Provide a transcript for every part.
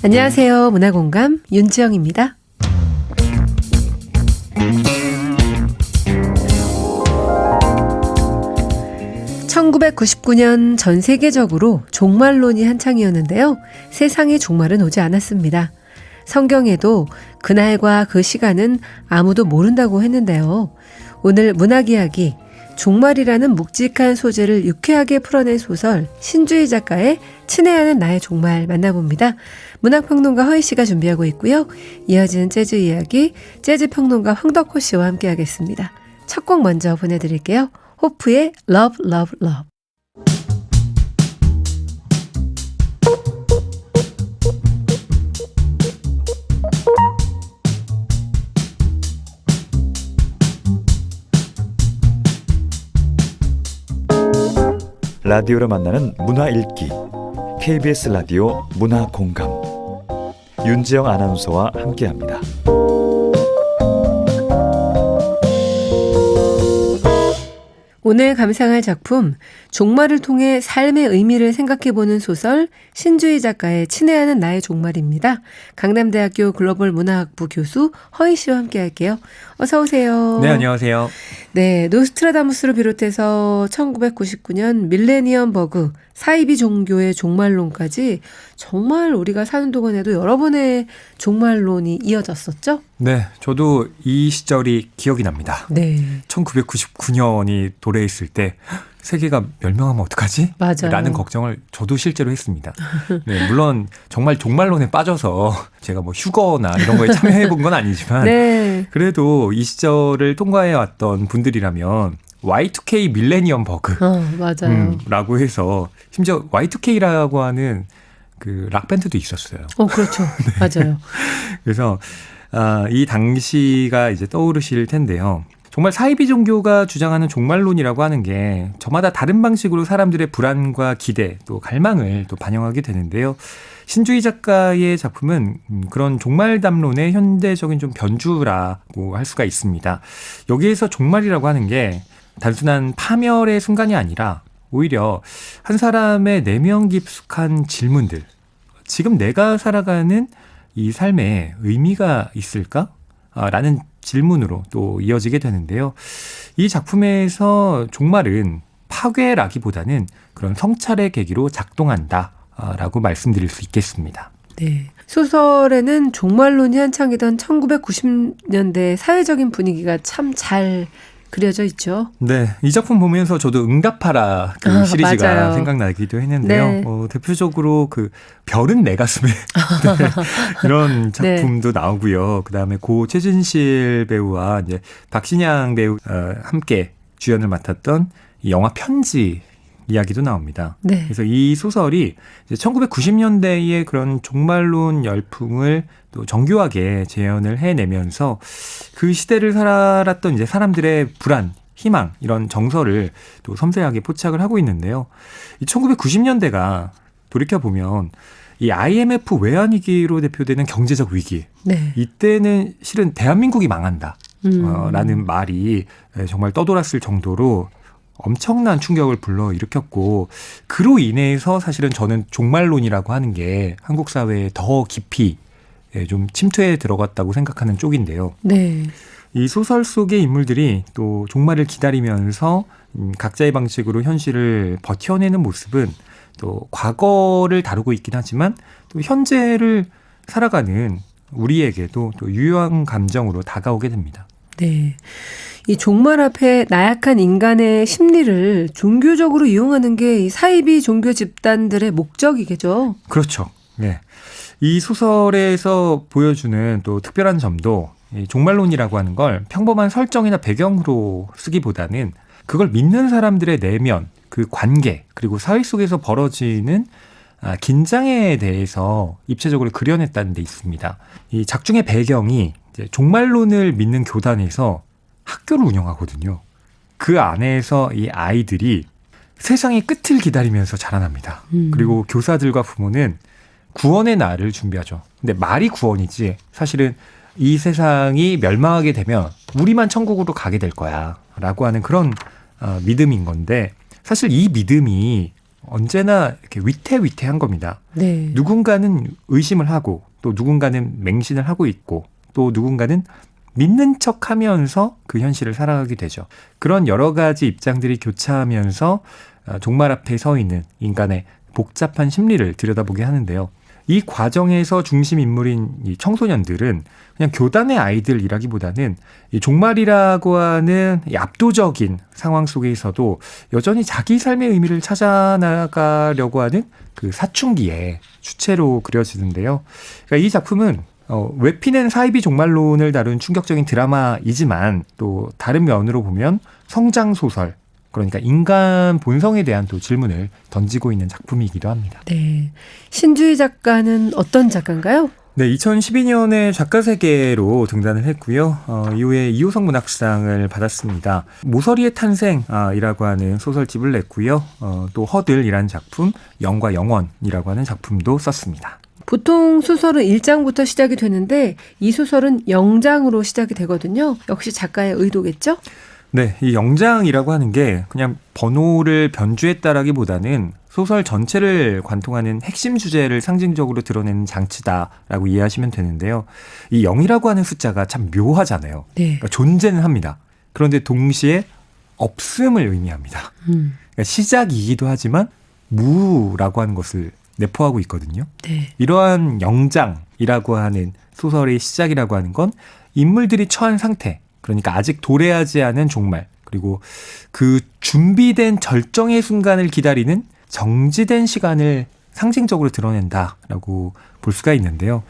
안녕하세요. 문화공감 윤지영입니다. (1999년) 전 세계적으로 종말론이 한창이었는데요. 세상에 종말은 오지 않았습니다. 성경에도 그날과 그 시간은 아무도 모른다고 했는데요. 오늘 문학이야기, 종말이라는 묵직한 소재를 유쾌하게 풀어낸 소설 신주희 작가의 친애하는 나의 종말 만나봅니다. 문학평론가 허희 씨가 준비하고 있고요. 이어지는 재즈 이야기, 재즈평론가 황덕호 씨와 함께하겠습니다. 첫 곡 먼저 보내드릴게요. 호프의 Love, Love, Love. 라디오로 만나는 문화 읽기 KBS 라디오 문화 공감 윤지영 아나운서와 함께합니다. 오늘 감상할 작품, 종말을 통해 삶의 의미를 생각해보는 소설 신주희 작가의 친애하는 나의 종말입니다. 강남대학교 글로벌 문화학부 교수 허희 씨와 함께할게요. 어서 오세요. 네, 안녕하세요. 네, 노스트라다무스를 비롯해서 1999년 밀레니엄 버그, 사이비 종교의 종말론까지 정말 우리가 사는 동안에도 여러 번의 종말론이 이어졌었죠? 네, 저도 이 시절이 기억이 납니다. 네. 1999년이 도래했을 때 세계가 멸망하면 어떡하지? 맞아요. 라는 걱정을 저도 실제로 했습니다. 네, 물론 정말 종말론에 빠져서 제가 뭐 휴거나 이런 거에 참여해 본 건 아니지만 네. 그래도 이 시절을 통과해 왔던 분들이라면 Y2K 밀레니엄 버그 맞아요. 라고 해서 심지어 Y2K라고 하는 그 락밴드도 있었어요. 그렇죠. 네. 맞아요. 그래서 이 당시가 이제 떠오르실 텐데요. 정말 사이비 종교가 주장하는 종말론이라고 하는 게 저마다 다른 방식으로 사람들의 불안과 기대 또 갈망을 또 반영하게 되는데요. 신주희 작가의 작품은 그런 종말담론의 현대적인 좀 변주라고 할 수가 있습니다. 여기에서 종말이라고 하는 게 단순한 파멸의 순간이 아니라 오히려 한 사람의 내면 깊숙한 질문들, 지금 내가 살아가는 이 삶에 의미가 있을까? 라는 질문으로 또 이어지게 되는데요. 이 작품에서 종말은 파괴라기보다는 그런 성찰의 계기로 작동한다라고 말씀드릴 수 있겠습니다. 네. 소설에는 종말론이 한창이던 1990년대 사회적인 분위기가 참 잘 그려져 있죠. 네, 이 작품 보면서 저도 응답하라 그 시리즈가 맞아요. 생각나기도 했는데요. 네. 대표적으로 그 별은 내 가슴에 네, 이런 작품도 나오고요. 그다음에 고 최진실 배우와 이제 박신양 배우 함께 주연을 맡았던 이 영화 편지 이야기도 나옵니다. 네. 그래서 이 소설이 이제 1990년대의 그런 종말론 열풍을 또 정교하게 재현을 해내면서 그 시대를 살았던 이제 사람들의 불안, 희망 이런 정서를 또 섬세하게 포착을 하고 있는데요. 이 1990년대가 돌이켜 보면 이 IMF 외환위기로 대표되는 경제적 위기, 네. 이때는 실은 대한민국이 망한다. 라는 말이 정말 떠돌았을 정도로 엄청난 충격을 불러일으켰고 그로 인해서 사실은 저는 종말론이라고 하는 게 한국 사회에 더 깊이 좀 침투해 들어갔다고 생각하는 쪽인데요. 네. 이 소설 속의 인물들이 또 종말을 기다리면서 각자의 방식으로 현실을 버텨내는 모습은 또 과거를 다루고 있긴 하지만 또 현재를 살아가는 우리에게도 또 유효한 감정으로 다가오게 됩니다. 네. 이 종말 앞에 나약한 인간의 심리를 종교적으로 이용하는 게 이 사이비 종교 집단들의 목적이겠죠. 그렇죠. 네. 이 소설에서 보여주는 또 특별한 점도 이 종말론이라고 하는 걸 평범한 설정이나 배경으로 쓰기보다는 그걸 믿는 사람들의 내면, 그 관계, 그리고 사회 속에서 벌어지는 긴장에 대해서 입체적으로 그려냈다는 데 있습니다. 이 작중의 배경이 이제 종말론을 믿는 교단에서 학교를 운영하거든요. 그 안에서 이 아이들이 세상의 끝을 기다리면서 자라납니다. 그리고 교사들과 부모는 구원의 날을 준비하죠. 근데 말이 구원이지 사실은 이 세상이 멸망하게 되면 우리만 천국으로 가게 될 거야 라고 하는 그런 믿음인 건데, 사실 이 믿음이 언제나 이렇게 위태위태한 겁니다. 네. 누군가는 의심을 하고, 또 누군가는 맹신을 하고 있고, 또 누군가는 믿는 척하면서 그 현실을 살아가게 되죠. 그런 여러 가지 입장들이 교차하면서 종말 앞에 서 있는 인간의 복잡한 심리를 들여다보게 하는데요. 이 과정에서 중심 인물인 이 청소년들은 그냥 교단의 아이들이라기보다는 이 종말이라고 하는 이 압도적인 상황 속에서도 여전히 자기 삶의 의미를 찾아나가려고 하는 그 사춘기의 주체로 그려지는데요. 그러니까 이 작품은 외피는 사이비 종말론을 다룬 충격적인 드라마이지만, 또 다른 면으로 보면 성장소설, 그러니까 인간 본성에 대한 또 질문을 던지고 있는 작품이기도 합니다. 네. 신주희 작가는 어떤 작가인가요? 네, 2012년에 작가세계로 등단을 했고요. 이후에 이호성 문학상을 받았습니다. 모서리의 탄생이라고 하는 소설집을 냈고요. 또 허들이라는 작품, 영과 영원이라고 하는 작품도 썼습니다. 보통 소설은 1장부터 시작이 되는데 이 소설은 영장으로 시작이 되거든요. 역시 작가의 의도겠죠? 네, 이 영장이라고 하는 게 그냥 번호를 변주했다라기보다는 소설 전체를 관통하는 핵심 주제를 상징적으로 드러내는 장치다라고 이해하시면 되는데요. 이 0이라고 하는 숫자가 참 묘하잖아요. 네. 그러니까 존재는 합니다. 그런데 동시에 없음을 의미합니다. 그러니까 시작이기도 하지만 무라고 하는 것을 내포하고 있거든요. 네. 이러한 영장이라고 하는 소설의 시작이라고 하는 건 인물들이 처한 상태, 그러니까 아직 도래하지 않은 종말, 그리고 그 준비된 절정의 순간을 기다리는 정지된 시간을 상징적으로 드러낸다라고 볼 수가 있는데요.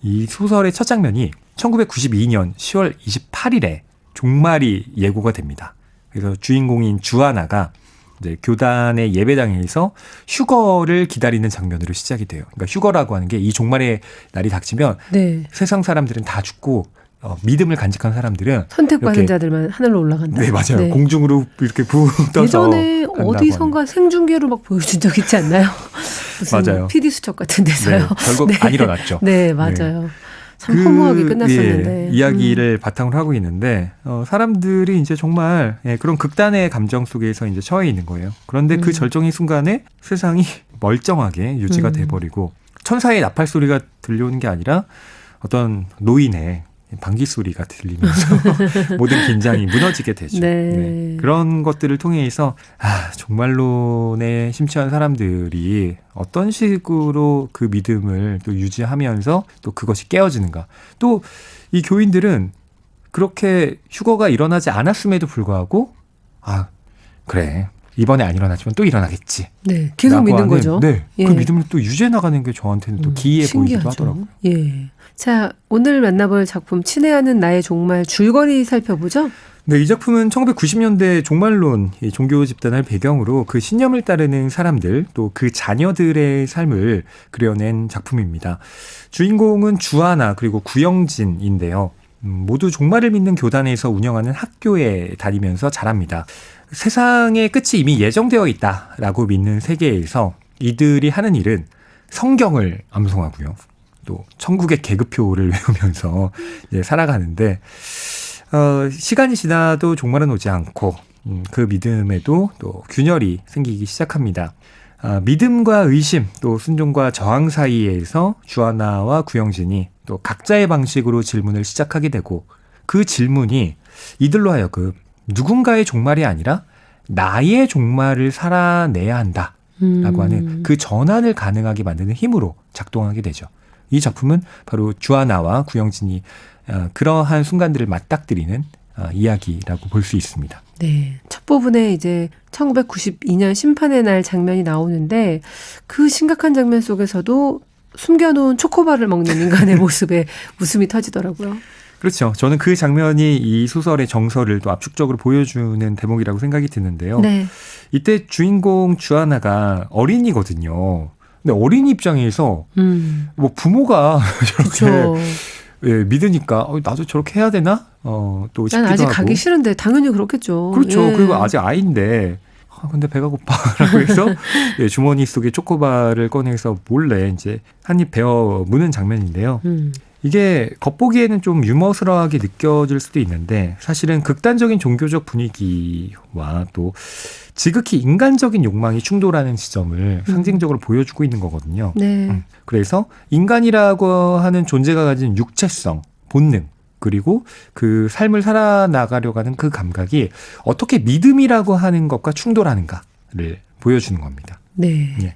이 소설의 첫 장면이 1992년 10월 28일에 종말이 예고가 됩니다. 그래서 주인공인 주하나가 이제 교단의 예배당에서 휴거를 기다리는 장면으로 시작이 돼요. 그러니까 휴거라고 하는 게 이 종말의 날이 닥치면 네. 세상 사람들은 다 죽고 믿음을 간직한 사람들은 선택받은 이렇게, 자들만 하늘로 올라간다. 네, 맞아요. 네. 공중으로 이렇게 붕 떠서 예전에 간다고 어디선가 생중계로 막 보여준 적 있지 않나요? 무슨 맞아요. PD 수첩 같은 데서요. 네, 결국 안 일어났죠. 네, 맞아요. 참 허무하게 끝났었는데. 예, 이야기를 바탕으로 하고 있는데 사람들이 이제 정말 그런 극단의 감정 속에서 이제 처해 있는 거예요. 그런데 그 절정의 순간에 세상이 멀쩡하게 유지가 돼버리고 천사의 나팔 소리가 들려오는 게 아니라 어떤 노인의 방귀 소리가 들리면서 모든 긴장이 무너지게 되죠. 네. 네. 그런 것들을 통해서 종말론에 심취한 사람들이 어떤 식으로 그 믿음을 또 유지하면서 또 그것이 깨어지는가. 또 이 교인들은 그렇게 휴거가 일어나지 않았음에도 불구하고 그래. 이번에 안 일어나지만 또 일어나겠지. 네, 계속 믿는 거죠. 네, 예. 그 믿음을 또 유지해 나가는 게 저한테는 또 기이해 신기하죠. 보이기도 하더라고요. 예. 자, 오늘 만나볼 작품 친애하는 나의 종말 줄거리 살펴보죠. 네, 이 작품은 1990년대 종말론 종교 집단을 배경으로 그 신념을 따르는 사람들 또 그 자녀들의 삶을 그려낸 작품입니다. 주인공은 주하나 그리고 구영진인데요. 모두 종말을 믿는 교단에서 운영하는 학교에 다니면서 자랍니다. 세상의 끝이 이미 예정되어 있다라고 믿는 세계에서 이들이 하는 일은 성경을 암송하고요. 또 천국의 계급표를 외우면서 살아가는데 시간이 지나도 종말은 오지 않고 그 믿음에도 또 균열이 생기기 시작합니다. 믿음과 의심 또 순종과 저항 사이에서 주하나와 구영진이 또 각자의 방식으로 질문을 시작하게 되고 그 질문이 이들로 하여금 누군가의 종말이 아니라 나의 종말을 살아내야 한다라고 하는 그 전환을 가능하게 만드는 힘으로 작동하게 되죠. 이 작품은 바로 주하나와 구영진이 그러한 순간들을 맞닥뜨리는 이야기라고 볼 수 있습니다. 네. 첫 부분에 이제 1992년 심판의 날 장면이 나오는데 그 심각한 장면 속에서도 숨겨놓은 초코바를 먹는 인간의 모습에 웃음이 터지더라고요. 그렇죠. 저는 그 장면이 이 소설의 정서를 또 압축적으로 보여주는 대목이라고 생각이 드는데요. 네. 이때 주인공 주하나가 어린이거든요. 근데 어린이 입장에서 뭐 부모가 저렇게 그렇죠. 믿으니까 나도 저렇게 해야 되나? 또 난 싶기도 아직 하고. 가기 싫은데 당연히 그렇겠죠. 그렇죠. 예. 그리고 아직 아이인데 근데 배가 고파라고 해서 주머니 속에 초코바를 꺼내서 몰래 이제 한 입 베어 무는 장면인데요. 이게 겉보기에는 좀 유머스러하게 느껴질 수도 있는데 사실은 극단적인 종교적 분위기와 또 지극히 인간적인 욕망이 충돌하는 지점을 상징적으로 보여주고 있는 거거든요. 네. 그래서 인간이라고 하는 존재가 가진 육체성, 본능, 그리고 그 삶을 살아나가려고 하는 그 감각이 어떻게 믿음이라고 하는 것과 충돌하는가를 보여주는 겁니다. 네. 예.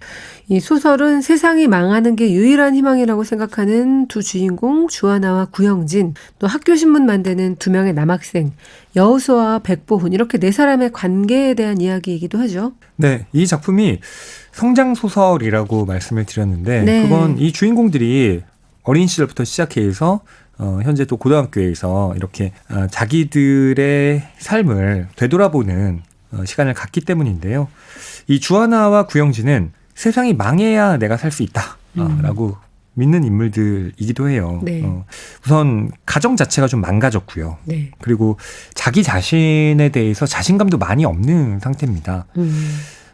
이 소설은 세상이 망하는 게 유일한 희망이라고 생각하는 두 주인공 주하나와 구영진, 또 학교 신문 만드는 두 명의 남학생 여우수와 백보훈, 이렇게 네 사람의 관계에 대한 이야기이기도 하죠. 네, 이 작품이 성장 소설이라고 말씀을 드렸는데 네. 그건 이 주인공들이 어린 시절부터 시작해서 현재 또 고등학교에서 이렇게 자기들의 삶을 되돌아보는 시간을 갖기 때문인데요. 이 주하나와 구영진은 세상이 망해야 내가 살 수 있다라고 믿는 인물들이기도 해요. 네. 우선 가정 자체가 좀 망가졌고요. 네. 그리고 자기 자신에 대해서 자신감도 많이 없는 상태입니다.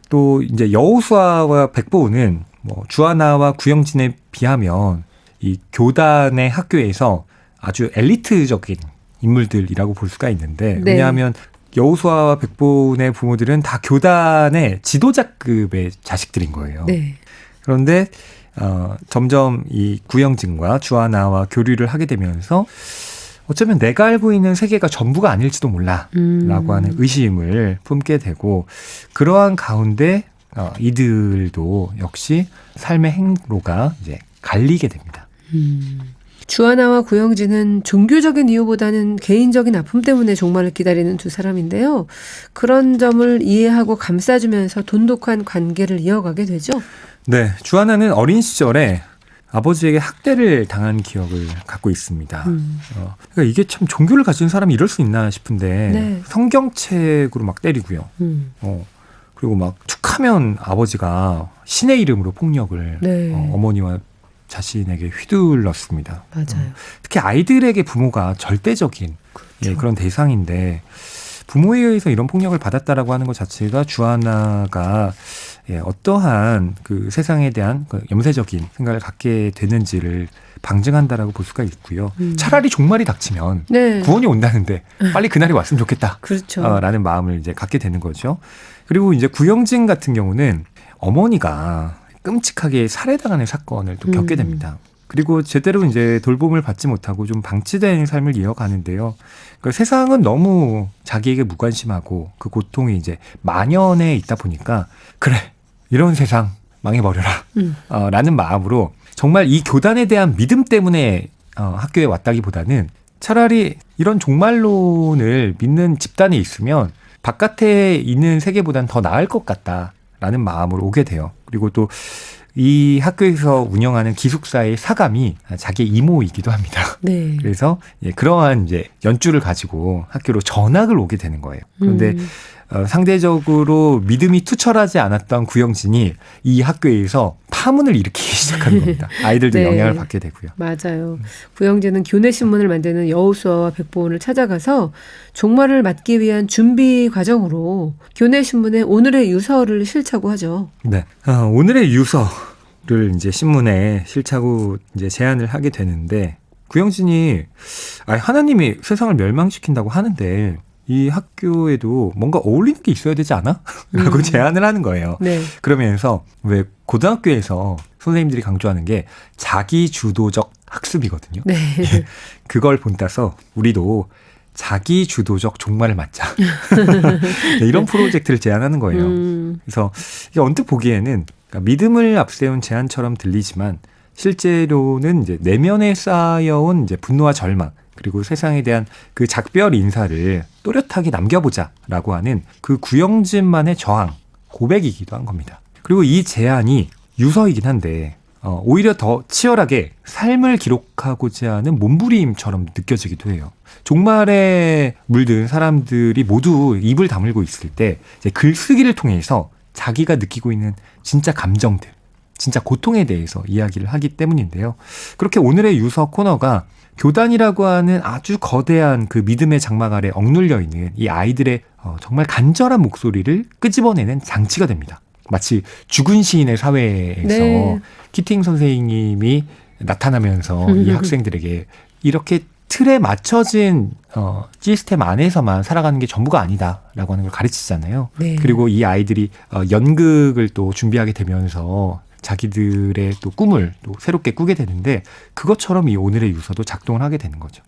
또 이제 여우수아와 백보우는 뭐 주하나와 구영진에 비하면 이 교단의 학교에서 아주 엘리트적인 인물들이라고 볼 수가 있는데 네. 왜냐하면 여우수아와 백보훈의 부모들은 다 교단의 지도자급의 자식들인 거예요. 네. 그런데 점점 이 구영진과 주하나와 교류를 하게 되면서 어쩌면 내가 알고 있는 세계가 전부가 아닐지도 몰라라고 하는 의심을 품게 되고 그러한 가운데 이들도 역시 삶의 행로가 이제 갈리게 됩니다. 주하나와 구영진은 종교적인 이유보다는 개인적인 아픔 때문에 종말을 기다리는 두 사람인데요. 그런 점을 이해하고 감싸주면서 돈독한 관계를 이어가게 되죠. 네, 주하나는 어린 시절에 아버지에게 학대를 당한 기억을 갖고 있습니다. 그러니까 이게 참 종교를 가진 사람이 이럴 수 있나 싶은데 네. 성경책으로 막 때리고요. 그리고 막 툭하면 아버지가 신의 이름으로 폭력을 네. 어머니와 자신에게 휘둘렀습니다. 맞아요. 특히 아이들에게 부모가 절대적인 그렇죠. 그런 대상인데 부모에 의해서 이런 폭력을 받았다라고 하는 것 자체가 주하나가 어떠한 그 세상에 대한 그 염세적인 생각을 갖게 되는지를 방증한다라고 볼 수가 있고요. 차라리 종말이 닥치면 네. 구원이 온다는데 빨리 그날이 왔으면 좋겠다. 그렇죠. 라는 마음을 이제 갖게 되는 거죠. 그리고 이제 구영진 같은 경우는 어머니가 끔찍하게 살해당하는 사건을 또 겪게 됩니다. 그리고 제대로 이제 돌봄을 받지 못하고 좀 방치된 삶을 이어가는데요. 그러니까 세상은 너무 자기에게 무관심하고 그 고통이 이제 만연해 있다 보니까 그래 이런 세상 망해버려라 라는 마음으로 정말 이 교단에 대한 믿음 때문에 학교에 왔다기보다는 차라리 이런 종말론을 믿는 집단에 있으면 바깥에 있는 세계보단 더 나을 것 같다라는 마음으로 오게 돼요. 그리고 또 이 학교에서 운영하는 기숙사의 사감이 자기의 이모이기도 합니다. 네. 그래서 그러한 이제 연주를 가지고 학교로 전학을 오게 되는 거예요. 그런데 상대적으로 믿음이 투철하지 않았던 구영진이 이 학교에서 파문을 일으키기 시작하는 겁니다. 아이들도 네. 영향을 받게 되고요. 맞아요. 구영진은 교내 신문을 만드는 여우수아와 백보훈을 찾아가서 종말을 맞기 위한 준비 과정으로 교내 신문에 오늘의 유서를 실자고 하죠. 네, 오늘의 유서를 이제 신문에 실자고 이제 제안을 하게 되는데 구영진이 하나님이 세상을 멸망시킨다고 하는데 이 학교에도 뭔가 어울리는 게 있어야 되지 않아? 라고 제안을 하는 거예요. 네. 그러면서 왜 고등학교에서 선생님들이 강조하는 게 자기 주도적 학습이거든요. 네. 그걸 본따서 우리도 자기 주도적 종말을 맞자. 이런 프로젝트를 제안하는 거예요. 그래서 이게 언뜻 보기에는 그러니까 믿음을 앞세운 제안처럼 들리지만 실제로는 이제 내면에 쌓여온 이제 분노와 절망 그리고 세상에 대한 그 작별 인사를 또렷하게 남겨보자라고 하는 그 구영진만의 저항, 고백이기도 한 겁니다. 그리고 이 제안이 유서이긴 한데 오히려 더 치열하게 삶을 기록하고자 하는 몸부림처럼 느껴지기도 해요. 종말에 물든 사람들이 모두 입을 다물고 있을 때 이제 글쓰기를 통해서 자기가 느끼고 있는 진짜 감정들, 진짜 고통에 대해서 이야기를 하기 때문인데요. 그렇게 오늘의 유서 코너가 교단이라고 하는 아주 거대한 그 믿음의 장막 아래 억눌려 있는 이 아이들의 정말 간절한 목소리를 끄집어내는 장치가 됩니다. 마치 죽은 시인의 사회에서 네. 키팅 선생님이 나타나면서 이 학생들에게 이렇게 틀에 맞춰진 시스템 안에서만 살아가는 게 전부가 아니다라고 하는 걸 가르치잖아요. 네. 그리고 이 아이들이 연극을 또 준비하게 되면서 자기들의 또 꿈을 또 새롭게 꾸게 되는데 그것처럼 이 오늘의 유서도 작동을 하게 되는 거죠.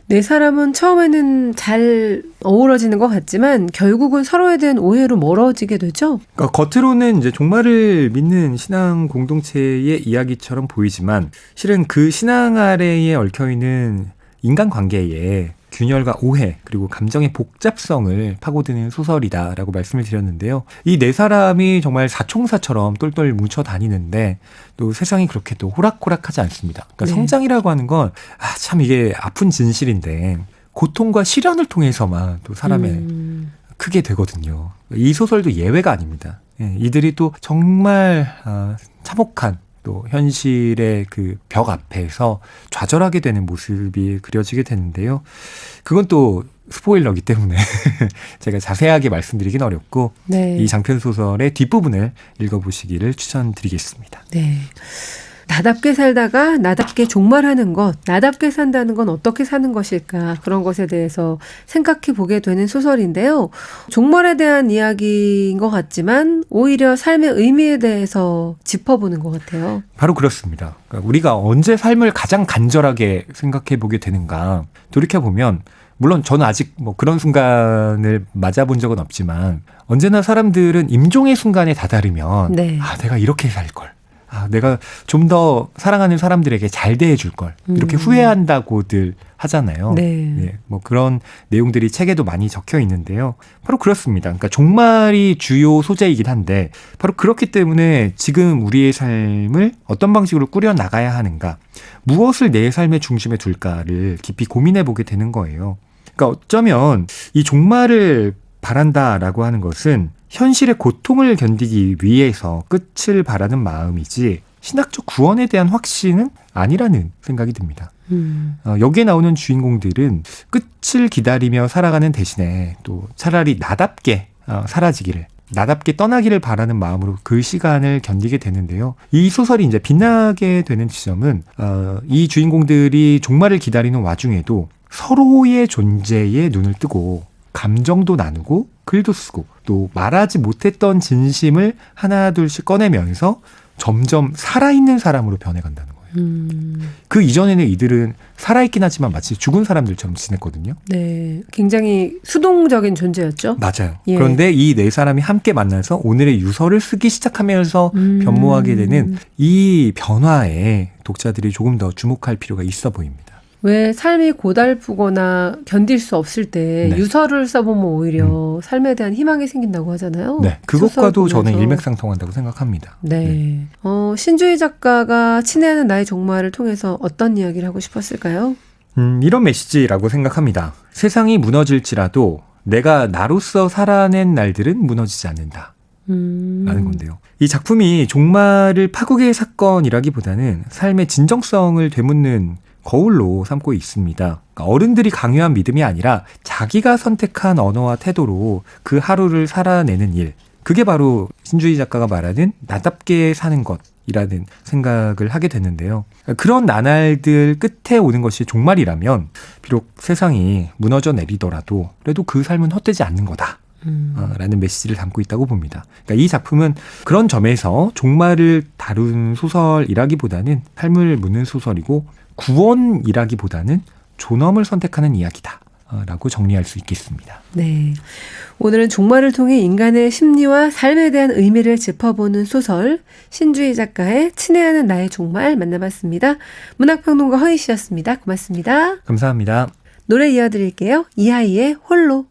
네 사람은 처음에는 잘 어우러지는 것 같지만 결국은 서로에 대한 오해로 멀어지게 되죠. 그러니까 겉으로는 이제 종말을 믿는 신앙 공동체의 이야기처럼 보이지만 실은 그 신앙 아래에 얽혀 있는 인간관계에 균열과 오해 그리고 감정의 복잡성을 파고드는 소설이다라고 말씀을 드렸는데요. 이 네 사람이 정말 사총사처럼 똘똘 뭉쳐 다니는데 또 세상이 그렇게 또 호락호락하지 않습니다. 그러니까 네. 성장이라고 하는 건 참 이게 아픈 진실인데 고통과 시련을 통해서만 또 사람의 크게 되거든요. 이 소설도 예외가 아닙니다. 예, 이들이 또 정말 참혹한 또 현실의 그 벽 앞에서 좌절하게 되는 모습이 그려지게 되는데요. 그건 또 스포일러기 때문에 제가 자세하게 말씀드리긴 어렵고 네. 이 장편 소설의 뒷부분을 읽어보시기를 추천드리겠습니다. 네. 나답게 살다가 나답게 종말하는 것, 나답게 산다는 건 어떻게 사는 것일까 그런 것에 대해서 생각해 보게 되는 소설인데요. 종말에 대한 이야기인 것 같지만 오히려 삶의 의미에 대해서 짚어보는 것 같아요. 바로 그렇습니다. 그러니까 우리가 언제 삶을 가장 간절하게 생각해 보게 되는가 돌이켜보면 물론 저는 아직 뭐 그런 순간을 맞아본 적은 없지만 언제나 사람들은 임종의 순간에 다다르면 네. 내가 이렇게 살 걸. 내가 좀 더 사랑하는 사람들에게 잘 대해줄 걸. 이렇게 후회한다고들 하잖아요. 네. 네, 뭐 그런 내용들이 책에도 많이 적혀 있는데요. 바로 그렇습니다. 그러니까 종말이 주요 소재이긴 한데 바로 그렇기 때문에 지금 우리의 삶을 어떤 방식으로 꾸려 나가야 하는가, 무엇을 내 삶의 중심에 둘까를 깊이 고민해 보게 되는 거예요. 그러니까 어쩌면 이 종말을 바란다라고 하는 것은 현실의 고통을 견디기 위해서 끝을 바라는 마음이지 신학적 구원에 대한 확신은 아니라는 생각이 듭니다. 여기에 나오는 주인공들은 끝을 기다리며 살아가는 대신에 또 차라리 나답게 사라지기를, 나답게 떠나기를 바라는 마음으로 그 시간을 견디게 되는데요. 이 소설이 이제 빛나게 되는 지점은 이 주인공들이 종말을 기다리는 와중에도 서로의 존재에 눈을 뜨고 감정도 나누고 글도 쓰고 또 말하지 못했던 진심을 하나둘씩 꺼내면서 점점 살아있는 사람으로 변해간다는 거예요. 그 이전에는 이들은 살아있긴 하지만 마치 죽은 사람들처럼 지냈거든요. 네, 굉장히 수동적인 존재였죠. 맞아요. 예. 그런데 이 네 사람이 함께 만나서 오늘의 유서를 쓰기 시작하면서 변모하게 되는 이 변화에 독자들이 조금 더 주목할 필요가 있어 보입니다. 왜 삶이 고달프거나 견딜 수 없을 때 네. 유서를 써보면 오히려 삶에 대한 희망이 생긴다고 하잖아요. 네, 그것과도 소설 저는 보면서. 일맥상통한다고 생각합니다. 네. 신주희 작가가 친애하는 나의 종말을 통해서 어떤 이야기를 하고 싶었을까요? 이런 메시지라고 생각합니다. 세상이 무너질지라도 내가 나로서 살아낸 날들은 무너지지 않는다. 라는 건데요. 이 작품이 종말을 파국의 사건이라기보다는 삶의 진정성을 되묻는 거울로 삼고 있습니다. 그러니까 어른들이 강요한 믿음이 아니라 자기가 선택한 언어와 태도로 그 하루를 살아내는 일. 그게 바로 신주희 작가가 말하는 나답게 사는 것이라는 생각을 하게 됐는데요. 그런 나날들 끝에 오는 것이 종말이라면 비록 세상이 무너져 내리더라도 그래도 그 삶은 헛되지 않는 거다. 라는 메시지를 담고 있다고 봅니다. 그러니까 이 작품은 그런 점에서 종말을 다룬 소설이라기보다는 삶을 묻는 소설이고 구원이라기보다는 존엄을 선택하는 이야기다 라고 정리할 수 있겠습니다. 네. 오늘은 종말을 통해 인간의 심리와 삶에 대한 의미를 짚어보는 소설 신주희 작가의 친애하는 나의 종말 만나봤습니다. 문학평론가 허희 씨였습니다. 고맙습니다. 감사합니다. 노래 이어드릴게요. 이하이의 홀로.